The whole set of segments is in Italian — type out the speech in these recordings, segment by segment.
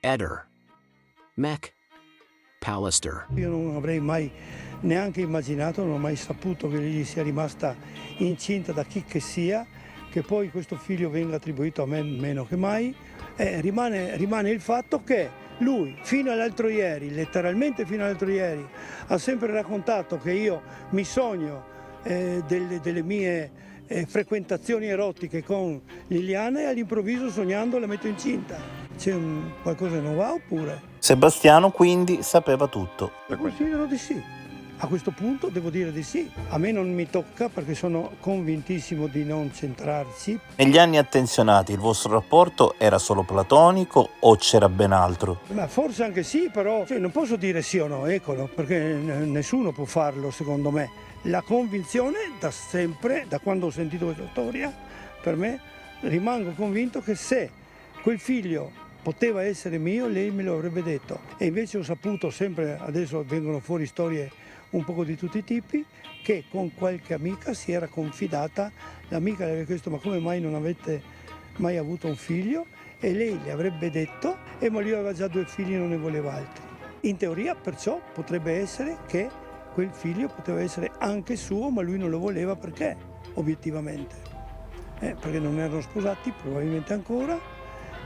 Eder, McAllister. Io non avrei mai neanche immaginato, non ho mai saputo che gli sia rimasta incinta da chi che sia, che poi questo figlio venga attribuito a me meno che mai. Rimane il fatto che lui fino all'altro ieri, letteralmente fino all'altro ieri, ha sempre raccontato che io mi sogno delle mie frequentazioni erotiche con Liliana e all'improvviso sognando la metto incinta. C'è qualcosa che non va oppure? Sebastiano quindi sapeva tutto. Considero di sì. A questo punto devo dire di sì. A me non mi tocca perché sono convintissimo di non centrarci. Negli anni attenzionati il vostro rapporto era solo platonico o c'era ben altro? Ma forse anche sì, però non posso dire sì o no, eccolo, perché nessuno può farlo secondo me. La convinzione da sempre, da quando ho sentito questa storia, per me rimango convinto che se quel figlio poteva essere mio, lei me lo avrebbe detto. E invece ho saputo sempre, adesso vengono fuori storie un po' di tutti i tipi, che con qualche amica si era confidata, l'amica le aveva chiesto ma come mai non avete mai avuto un figlio? E lei le avrebbe detto, ma lui aveva già 2 figli e non ne voleva altri. In teoria perciò potrebbe essere che quel figlio poteva essere anche suo, ma lui non lo voleva perché, obiettivamente. Perché non erano sposati, probabilmente ancora,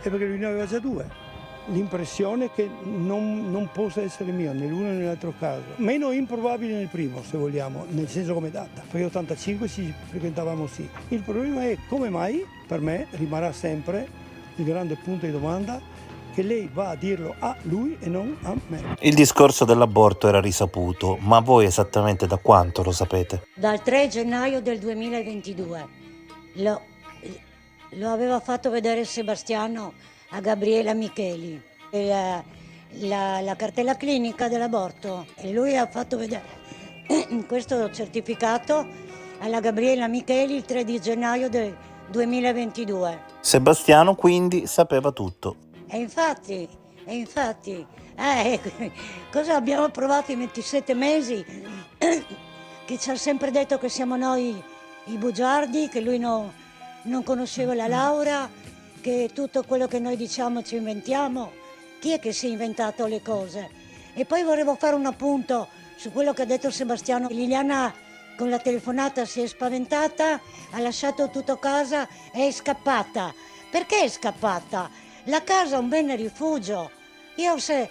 e perché lui ne aveva già 2. L'impressione che non possa essere mio, né l'uno né nell'altro caso. Meno improbabile nel primo, se vogliamo, nel senso come data. Perché 85 ci frequentavamo sì. Il problema è come mai, per me, rimarrà sempre il grande punto di domanda, che lei va a dirlo a lui e non a me. Il discorso dell'aborto era risaputo, ma voi esattamente da quanto lo sapete? Dal 3 gennaio del 2022. Lo aveva fatto vedere Sebastiano a Gabriela Micheli, la cartella clinica dell'aborto, e lui ha fatto vedere questo certificato alla Gabriela Micheli il 3 di gennaio del 2022. Sebastiano quindi sapeva tutto. E infatti, cosa abbiamo provato in 27 mesi? Che ci ha sempre detto che siamo noi i bugiardi, che lui non conosceva la Laura, che tutto quello che noi diciamo ci inventiamo. Chi è che si è inventato le cose? E poi volevo fare un appunto su quello che ha detto Sebastiano. Liliana con la telefonata si è spaventata, ha lasciato tutto a casa e è scappata. Perché è scappata? La casa è un bene rifugio. Io se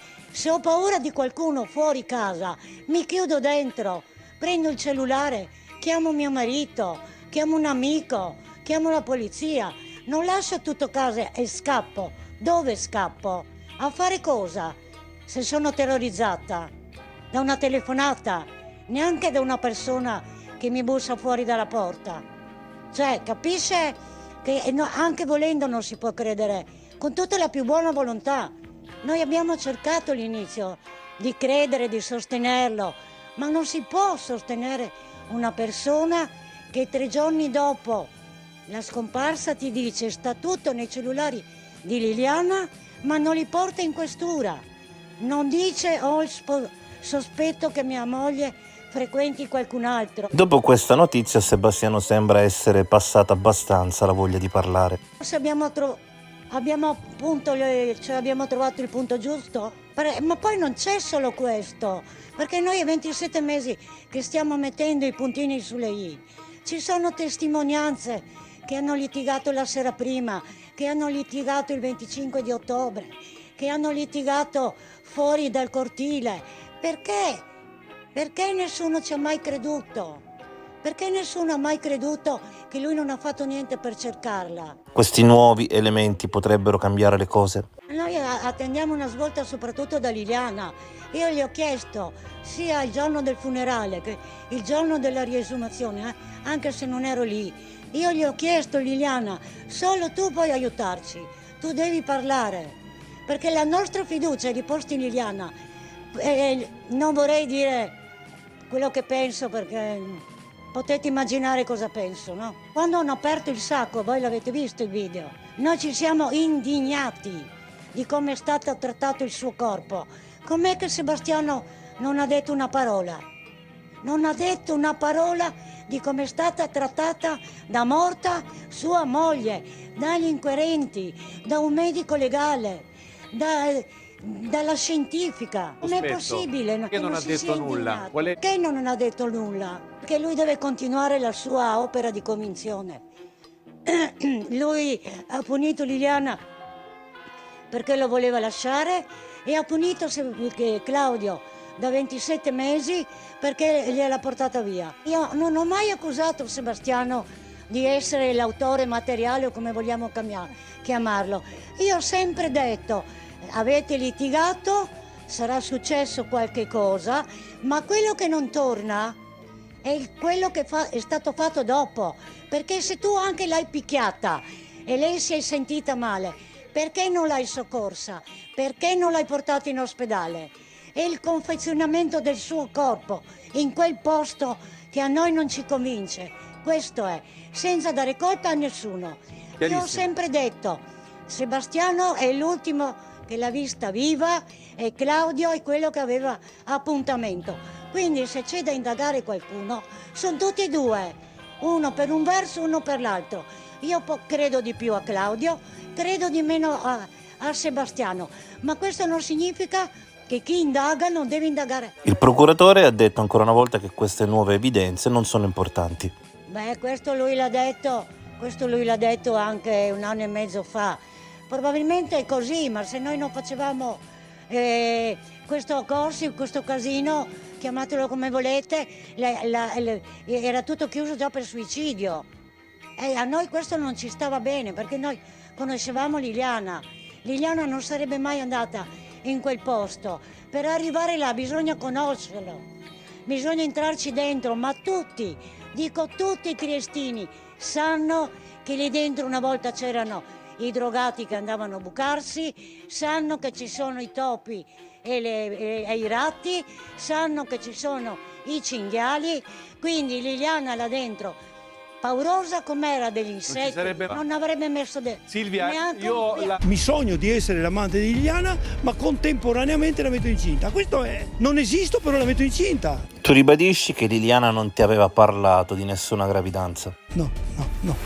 ho paura di qualcuno fuori casa, mi chiudo dentro, prendo il cellulare, chiamo mio marito, chiamo un amico, chiamo la polizia. Non lascio tutto a casa e scappo. Dove scappo? A fare cosa? Se sono terrorizzata da una telefonata, neanche da una persona che mi bussa fuori dalla porta. Cioè, capisce che anche volendo non si può credere, con tutta la più buona volontà. Noi abbiamo cercato all'inizio di credere, di sostenerlo, ma non si può sostenere una persona che 3 giorni dopo la scomparsa ti dice sta tutto nei cellulari di Liliana, ma non li porta in questura. Non dice ho il sospetto che mia moglie frequenti qualcun altro. Dopo questa notizia a Sebastiano sembra essere passata abbastanza la voglia di parlare. Forse abbiamo trovato il punto giusto, ma poi non c'è solo questo, perché noi è 27 mesi che stiamo mettendo i puntini sulle i. Ci sono testimonianze che hanno litigato la sera prima, che hanno litigato il 25 di ottobre, che hanno litigato fuori dal cortile. Perché? Perché nessuno ci ha mai creduto? Perché nessuno ha mai creduto che lui non ha fatto niente per cercarla? Questi nuovi elementi potrebbero cambiare le cose? Noi attendiamo una svolta soprattutto da Liliana. Io gli ho chiesto sia il giorno del funerale che il giorno della riesumazione, anche se non ero lì, io gli ho chiesto, Liliana, solo tu puoi aiutarci, tu devi parlare, perché la nostra fiducia è riposta in Liliana. Non vorrei dire quello che penso perché potete immaginare cosa penso, no? Quando hanno aperto il sacco, voi l'avete visto il video, noi ci siamo indignati di come è stato trattato il suo corpo. Com'è che Sebastiano non ha detto una parola? Non ha detto una parola di come è stata trattata da morta sua moglie, dagli inquirenti, da un medico legale. dalla scientifica. Non è possibile Perché non ha si detto sia nulla? indignato. Qual è- Perché non ha detto nulla? Che lui deve continuare la sua opera di convinzione. Lui ha punito Liliana perché lo voleva lasciare e ha punito Claudio da 27 mesi perché gliel'ha portata via. Io non ho mai accusato Sebastiano di essere l'autore materiale o come vogliamo chiamarlo. Io ho sempre detto, avete litigato, sarà successo qualche cosa, ma quello che non torna è quello che è stato fatto dopo, perché se tu anche l'hai picchiata e lei si è sentita male, perché non l'hai soccorsa? Perché non l'hai portata in ospedale? E il confezionamento del suo corpo in quel posto che a noi non ci convince, questo è, senza dare colpa a nessuno. Io ho Chiarissimo. sempre detto, Sebastiano è l'ultimo che l'ha vista viva e Claudio è quello che aveva appuntamento. Quindi se c'è da indagare qualcuno, sono tutti e due, uno per un verso, uno per l'altro. Io credo di più a Claudio, credo di meno a Sebastiano, ma questo non significa che chi indaga non deve indagare. Il procuratore ha detto ancora una volta che queste nuove evidenze non sono importanti. Beh, questo lui l'ha detto anche un anno e mezzo fa. Probabilmente è così, ma se noi non facevamo questo casino, chiamatelo come volete, era tutto chiuso già per suicidio. E a noi questo non ci stava bene, perché noi conoscevamo Liliana. Liliana non sarebbe mai andata in quel posto. Per arrivare là bisogna conoscerlo, bisogna entrarci dentro, ma tutti, dico tutti i triestini, sanno che lì dentro una volta c'erano i drogati che andavano a bucarsi, sanno che ci sono i topi e i ratti, sanno che ci sono i cinghiali, quindi Liliana là dentro, paurosa com'era degli insetti, non avrebbe messo Silvia, neanche io un la- Mi sogno di essere l'amante di Liliana, ma contemporaneamente la metto incinta. Questo è. Non esisto, però la metto incinta. Tu ribadisci che Liliana non ti aveva parlato di nessuna gravidanza? No,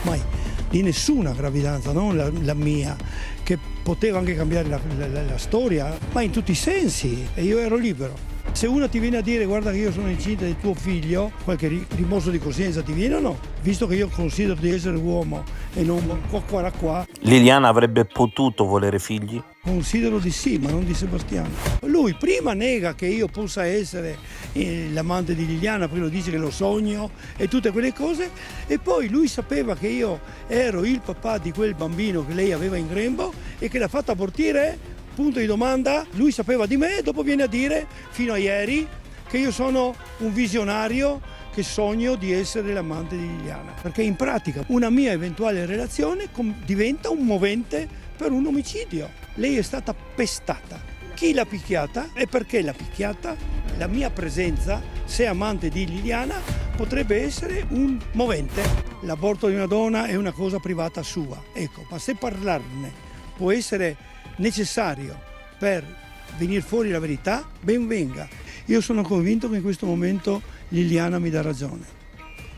mai. Di nessuna gravidanza, non la mia, che poteva anche cambiare la storia, ma in tutti i sensi. E io ero libero. Se una ti viene a dire guarda che io sono incinta di tuo figlio, qualche rimorso di coscienza ti viene o no? Visto che io considero di essere uomo e non qua. Liliana avrebbe potuto volere figli? Considero di sì, ma non di Sebastiano. Lui prima nega che io possa essere l'amante di Liliana, poi lo dice che lo sogno e tutte quelle cose, e poi lui sapeva che io ero il papà di quel bambino che lei aveva in grembo e che l'ha fatta abortire. Punto di domanda, lui sapeva di me e dopo viene a dire, fino a ieri, che io sono un visionario che sogno di essere l'amante di Liliana. Perché in pratica una mia eventuale relazione diventa un movente per un omicidio. Lei è stata pestata. Chi l'ha picchiata e perché l'ha picchiata? La mia presenza, se amante di Liliana, potrebbe essere un movente. L'aborto di una donna è una cosa privata sua, ecco, ma se parlarne può essere necessario per venire fuori la verità, ben venga. Io sono convinto che in questo momento Liliana mi dà ragione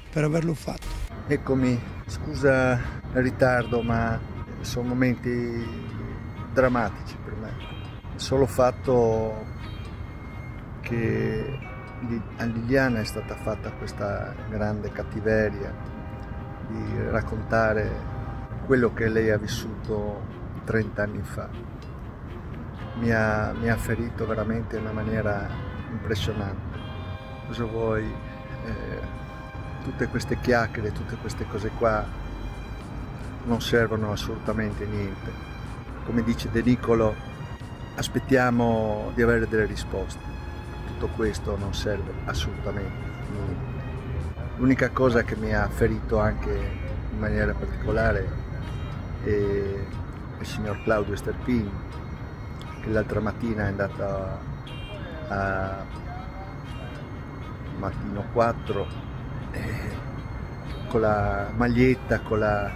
per averlo fatto. Eccomi, scusa il ritardo, ma sono momenti drammatici per me. Il solo fatto che a Liliana è stata fatta questa grande cattiveria di raccontare quello che lei ha vissuto 30 anni fa. Mi ha ferito veramente in una maniera impressionante. Cosa vuoi? Tutte queste chiacchiere, tutte queste cose qua non servono assolutamente niente. Come dice De Nicolo, aspettiamo di avere delle risposte. Tutto questo non serve assolutamente niente. L'unica cosa che mi ha ferito anche in maniera particolare è il signor Claudio Sterpini, che l'altra mattina è andato a Mattino 4 con la maglietta, col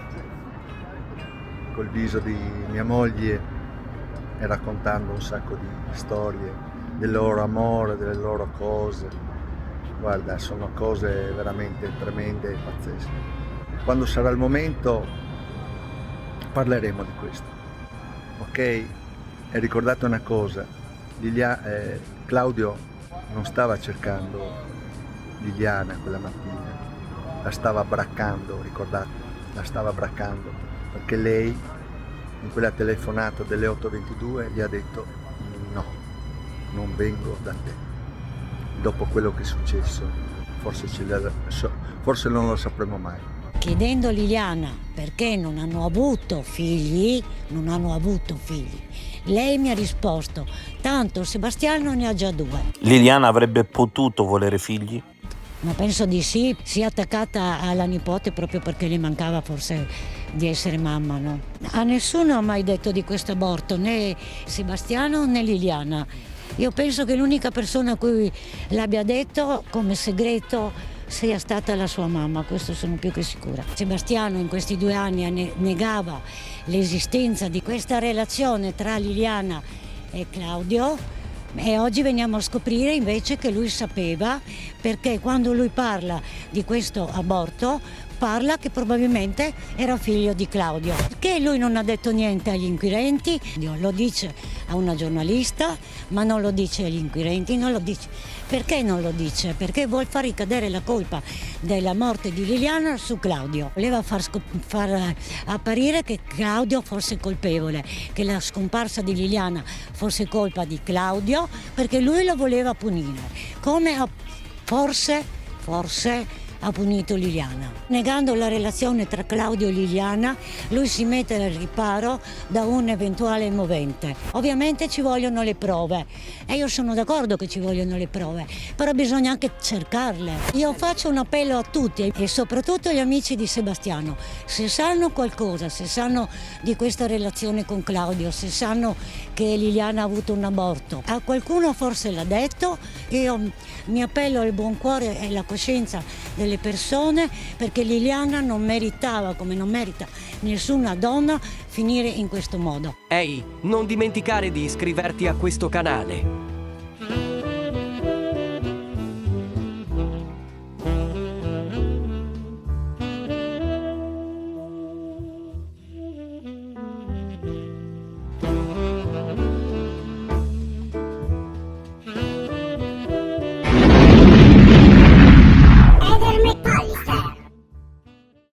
viso di mia moglie e raccontando un sacco di storie del loro amore, delle loro cose. Guarda, sono cose veramente tremende e pazzesche. Quando sarà il momento parleremo di questo, ok? E ricordate una cosa, Claudio non stava cercando Liliana quella mattina, la stava braccando, ricordate, la stava braccando, perché lei in quella telefonata delle 8:22 gli ha detto no, non vengo da te. Dopo quello che è successo, forse non lo sapremo mai. Chiedendo a Liliana perché non hanno avuto figli, lei mi ha risposto: tanto Sebastiano ne ha già 2. Liliana avrebbe potuto volere figli? Ma penso di sì, si è attaccata alla nipote proprio perché le mancava forse di essere mamma, no? A nessuno ha mai detto di questo aborto, né Sebastiano né Liliana. Io penso che l'unica persona a cui l'abbia detto come segreto sia stata la sua mamma, questo sono più che sicura. Sebastiano in questi 2 anni negava l'esistenza di questa relazione tra Liliana e Claudio, e oggi veniamo a scoprire invece che lui sapeva, perché quando lui parla di questo aborto parla che probabilmente era figlio di Claudio. Perché lui non ha detto niente agli inquirenti? Lo dice a una giornalista, ma non lo dice agli inquirenti, non lo dice. Perché non lo dice? Perché vuol far ricadere la colpa della morte di Liliana su Claudio. Voleva far apparire che Claudio fosse colpevole, che la scomparsa di Liliana fosse colpa di Claudio, perché lui lo voleva punire, come forse ha punito Liliana. Negando la relazione tra Claudio e Liliana, lui si mette al riparo da un eventuale movente. Ovviamente ci vogliono le prove e io sono d'accordo che ci vogliono le prove, però bisogna anche cercarle. Io faccio un appello a tutti e soprattutto agli amici di Sebastiano: se sanno qualcosa, se sanno di questa relazione con Claudio, se sanno che Liliana ha avuto un aborto, a qualcuno forse l'ha detto, io mi appello al buon cuore e alla coscienza delle persone, perché Liliana non meritava, come non merita nessuna donna, finire in questo modo. Ehi, non dimenticare di iscriverti a questo canale.